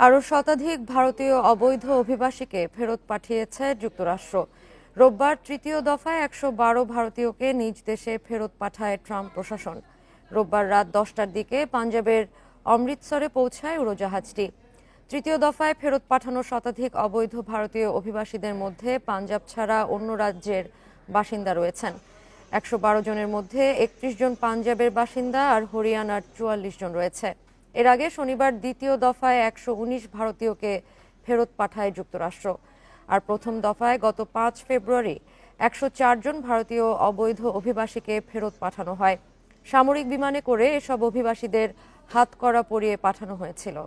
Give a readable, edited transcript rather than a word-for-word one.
আরও শতাধিক ভারতীয় অবৈধ অভিবাসীকে ফেরত পাঠিয়েছে যুক্তরাষ্ট্র। রোববার তৃতীয় দফায় ১১২ ভারতীয়কে নিজ দেশে ফেরত পাঠায় ট্রাম্প প্রশাসন। রোববার রাত ১০টার দিকে পাঞ্জাবের অমৃতসরে পৌঁছায় উড়োজাহাজটি। তৃতীয় দফায় ফেরত পাঠানো শতাধিক অবৈধ ভারতীয় অভিবাসীদের মধ্যে পাঞ্জাব ছাড়া অন্য রাজ্যের বাসিন্দা রয়েছেন। ১১২ জনের মধ্যে ৩১ জন পাঞ্জাবের বাসিন্দা আর হরিয়ানার ৪৪ জন রয়েছে। এর আগে শনিবার দ্বিতীয় দফায় ১১৯ ভারতীয়কে ফেরত পাঠায় যুক্তরাষ্ট্র। আর প্রথম দফায় গত ৫ ফেব্রুয়ারি ১০৪ জন ভারতীয় অবৈধ অভিবাসীকে ফেরত পাঠানো হয়। সামরিক বিমানে করে এসব অভিবাসীদের হাতকড়া পরিয়ে পাঠানো হয়েছিল।